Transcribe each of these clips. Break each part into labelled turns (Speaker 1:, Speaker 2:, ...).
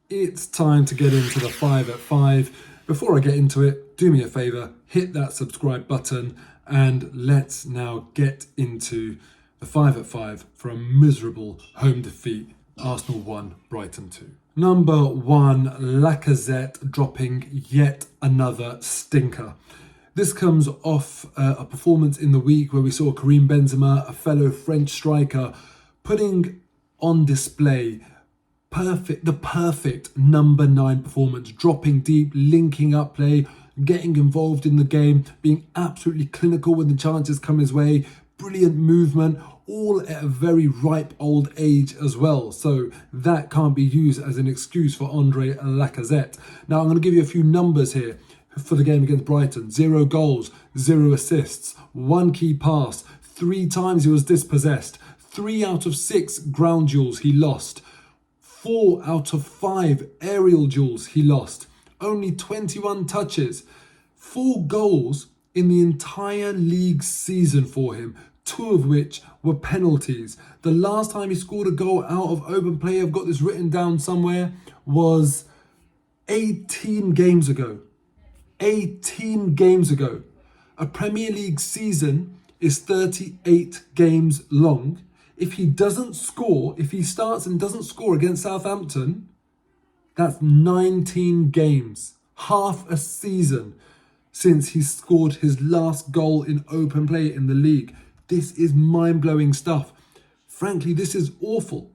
Speaker 1: It's time to get into the 5 at 5. Before I get into it, do me a favour, hit that subscribe button, and let's now get into the 5 at 5 for a miserable home defeat. Arsenal 1, Brighton 2. Number 1, Lacazette dropping yet another stinker. This comes off a performance in the week where we saw Karim Benzema, a fellow French striker, putting on display the perfect number 9 performance, dropping deep, linking up play, getting involved in the game, being absolutely clinical when the chances come his way, brilliant movement, all at a very ripe old age as well. So that can't be used as an excuse for Andre Lacazette. Now I'm going to give you a few numbers here for the game against Brighton. 0 goals, 0 assists, 1 key pass, 3 times he was dispossessed, 3 out of 6 ground duels he lost, 4 out of 5 aerial duels he lost, only 21 touches, 4 goals in the entire league season for him, 2 of which were penalties. The last time he scored a goal out of open play, I've got this written down somewhere, was 18 games ago. 18 games ago. A Premier League season is 38 games long. If he doesn't score, if he starts and doesn't score against Southampton, that's 19 games, half a season since he scored his last goal in open play in the league. This is mind-blowing stuff. Frankly, this is awful.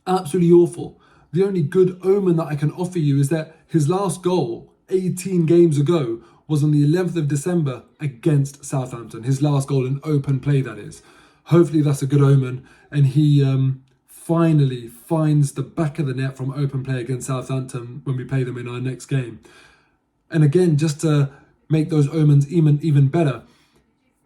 Speaker 1: Absolutely awful. The only good omen that I can offer you is that his last goal 18 games ago was on the 11th of December against Southampton. His last goal in open play, that is. Hopefully that's a good omen, and he finally finds the back of the net from open play against Southampton when we play them in our next game. And again, just to make those omens even better,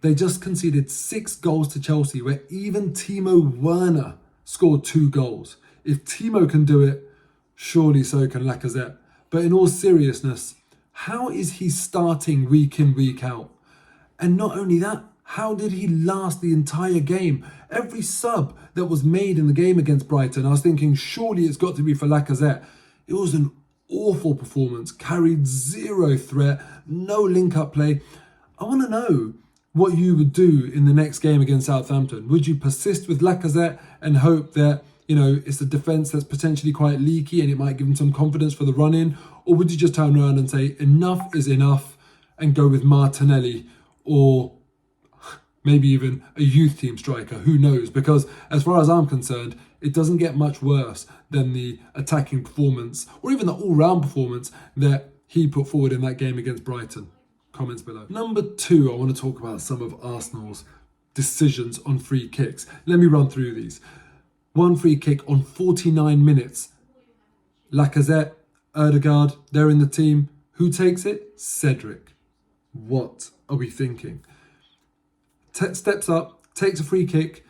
Speaker 1: they just conceded 6 goals to Chelsea, where even Timo Werner scored 2 goals. If Timo can do it, surely so can Lacazette. But in all seriousness, how is he starting week in, week out? And not only that, how did he last the entire game? Every sub that was made in the game against Brighton, I was thinking, surely it's got to be for Lacazette. It was an awful performance, carried 0 threat, no link-up play. I want to know what you would do in the next game against Southampton. Would you persist with Lacazette and hope that, it's a defence that's potentially quite leaky and it might give him some confidence for the run-in? Or would you just turn around and say, enough is enough, and go with Martinelli or maybe even a youth team striker, who knows? Because as far as I'm concerned, it doesn't get much worse than the attacking performance or even the all-round performance that he put forward in that game against Brighton. Comments below. Number 2, I want to talk about some of Arsenal's decisions on free kicks. Let me run through these. 1 free kick on 49 minutes. Lacazette, Ødegaard, they're in the team. Who takes it? Cedric. What are we thinking? Steps up, takes a free kick,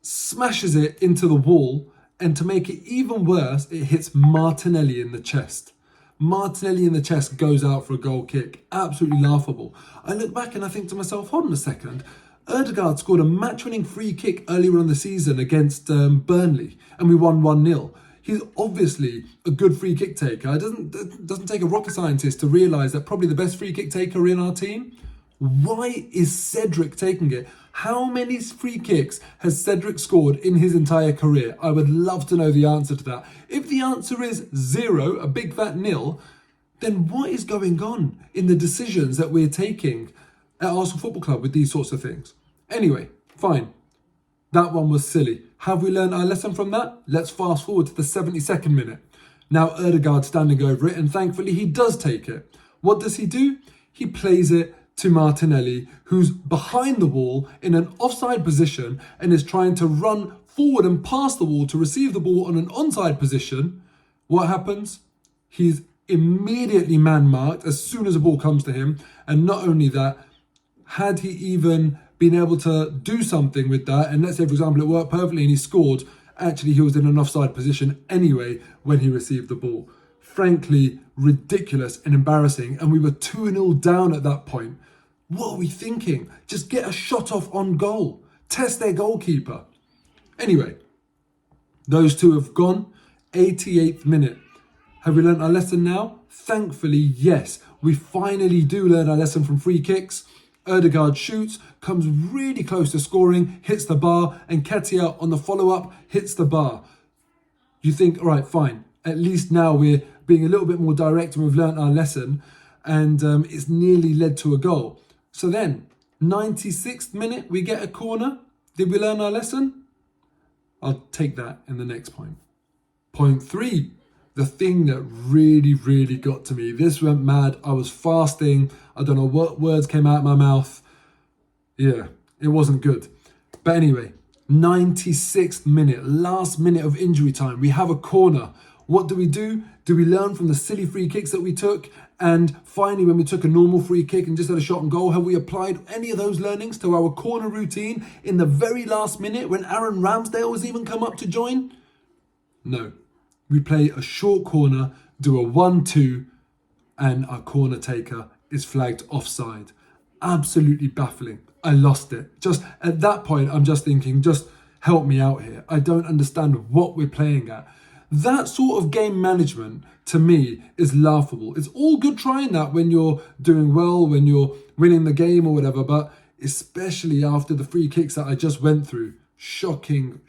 Speaker 1: smashes it into the wall, and to make it even worse, it hits Martinelli in the chest. Martinelli in the chest goes out for a goal kick. Absolutely laughable. I look back and I think to myself, hold on a second. Ødegaard scored a match-winning free kick earlier on the season against Burnley, and we won 1-0. He's obviously a good free kick taker. It doesn't take a rocket scientist to realise that probably the best free kick taker in our team. Why is Cedric taking it? How many free kicks has Cedric scored in his entire career? I would love to know the answer to that. If the answer is 0, a big fat nil, then what is going on in the decisions that we're taking at Arsenal Football Club with these sorts of things? Anyway, fine. That one was silly. Have we learned our lesson from that? Let's fast forward to the 72nd minute. Now Ødegaard standing over it, and thankfully he does take it. What does he do? He plays it to Martinelli, who's behind the wall in an offside position and is trying to run forward and past the wall to receive the ball on an onside position. What happens? He's immediately man-marked as soon as the ball comes to him. And not only that, had he even been able to do something with that, and let's say, for example, it worked perfectly and he scored, actually he was in an offside position anyway when he received the ball. Frankly, ridiculous and embarrassing, and we were 2-0 down at that point. What are we thinking? Just get a shot off on goal. Test their goalkeeper. Anyway, those two have gone. 88th minute. Have we learnt our lesson now? Thankfully, yes. We finally do learn our lesson from free kicks. Ødegaard shoots, comes really close to scoring, hits the bar, and Ketia on the follow-up hits the bar. You think, all right, fine. At least now we're being a little bit more direct and we've learnt our lesson, and it's nearly led to a goal. So then, 96th minute, we get a corner. Did we learn our lesson? I'll take that in the next point. Point 3, the thing that really, really got to me. This went mad. I was fasting. I don't know what words came out of my mouth. Yeah, it wasn't good. But anyway, 96th minute, last minute of injury time. We have a corner. What do? Do we learn from the silly free kicks that we took? And finally, when we took a normal free kick and just had a shot on goal, have we applied any of those learnings to our corner routine in the very last minute when Aaron Ramsdale has even come up to join? No. We play a short corner, do a 1-2, and our corner taker is flagged offside. Absolutely baffling. I lost it. Just at that point, I'm just thinking, just help me out here. I don't understand what we're playing at. That sort of game management, to me, is laughable. It's all good trying that when you're doing well, when you're winning the game or whatever, but especially after the free kicks that I just went through, shocking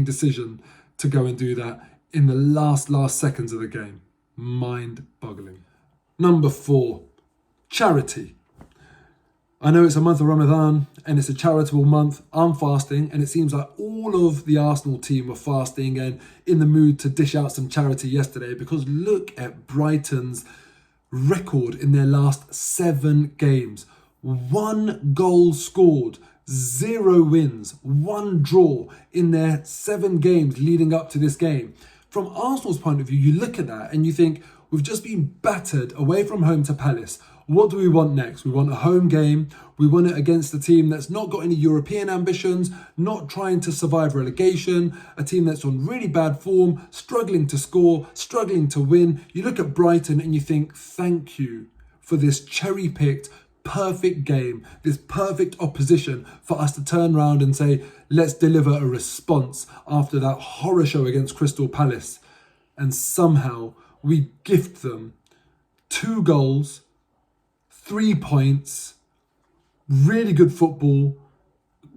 Speaker 1: decision to go and do that in the last seconds of the game. Mind-boggling. Number 4, charity. I know it's a month of Ramadan and it's a charitable month. I'm fasting, and it seems like all of the Arsenal team were fasting and in the mood to dish out some charity yesterday, because look at Brighton's record in their last 7 games. 1 goal scored, 0 wins, 1 draw in their 7 games leading up to this game. From Arsenal's point of view, you look at that and you think, we've just been battered away from home to Palace. What do we want next? We want a home game. We want it against a team that's not got any European ambitions, not trying to survive relegation, a team that's on really bad form, struggling to score, struggling to win. You look at Brighton and you think, thank you for this cherry-picked, perfect game, this perfect opposition for us to turn around and say, let's deliver a response after that horror show against Crystal Palace. And somehow we gift them 2 goals, 3 points, really good football,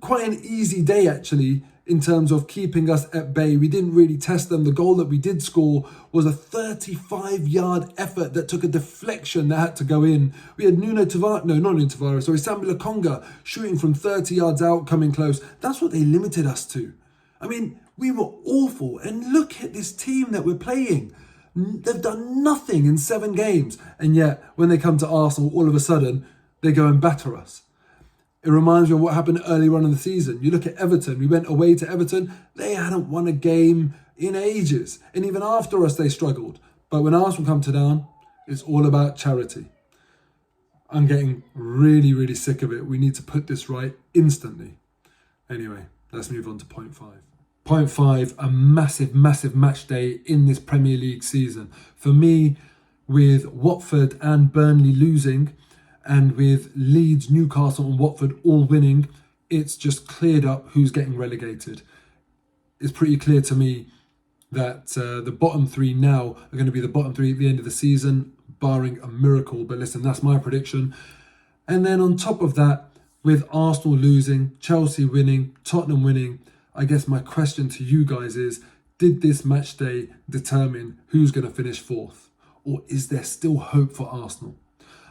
Speaker 1: quite an easy day actually in terms of keeping us at bay. We didn't really test them. The goal that we did score was a 35-yard effort that took a deflection that had to go in. We had Samuel Lokonga shooting from 30 yards out, coming close. That's what they limited us to. I mean, we were awful. And look at this team that we're playing. They've done nothing in 7 games. And yet, when they come to Arsenal, all of a sudden, they go and batter us. It reminds me of what happened earlier on in the season. You look at Everton. We went away to Everton. They hadn't won a game in ages. And even after us, they struggled. But when Arsenal come to town, it's all about charity. I'm getting really, really sick of it. We need to put this right instantly. Anyway, let's move on to point 5. Point 5, a massive match day in this Premier League season. For me, with Watford and Burnley losing, and with Leeds, Newcastle and Watford all winning, it's just cleared up who's getting relegated. It's pretty clear to me that the bottom 3 now are going to be the bottom 3 at the end of the season, barring a miracle. But listen, that's my prediction. And then on top of that, with Arsenal losing, Chelsea winning, Tottenham winning, I guess my question to you guys is, did this match day determine who's going to finish 4th? Or is there still hope for Arsenal?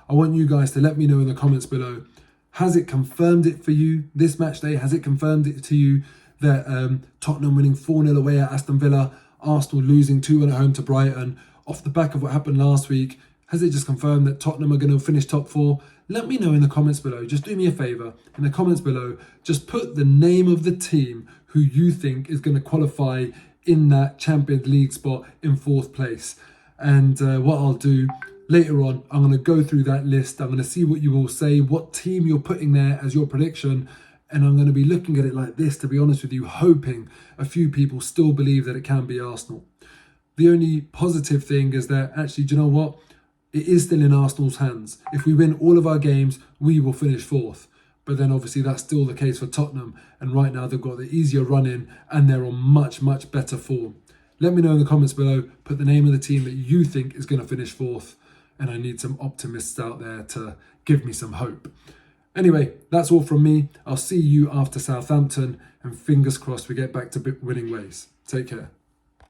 Speaker 1: I want you guys to let me know in the comments below. Has it confirmed it for you, this match day? Has it confirmed it to you that Tottenham winning 4-0 away at Aston Villa, Arsenal losing 2-1 at home to Brighton, off the back of what happened last week? Has it just confirmed that Tottenham are going to finish top 4? Let me know in the comments below. Just do me a favour. In the comments below, just put the name of the team who you think is going to qualify in that Champions League spot in 4th place. And what I'll do later on, I'm going to go through that list. I'm going to see what you all say, what team you're putting there as your prediction. And I'm going to be looking at it like this, to be honest with you, hoping a few people still believe that it can be Arsenal. The only positive thing is that actually, do you know what? It is still in Arsenal's hands. If we win all of our games, we will finish 4th. But then obviously that's still the case for Tottenham. And right now they've got the easier run in and they're on much better form. Let me know in the comments below. Put the name of the team that you think is going to finish fourth. And I need some optimists out there to give me some hope. Anyway, that's all from me. I'll see you after Southampton. And fingers crossed we get back to winning ways. Take care.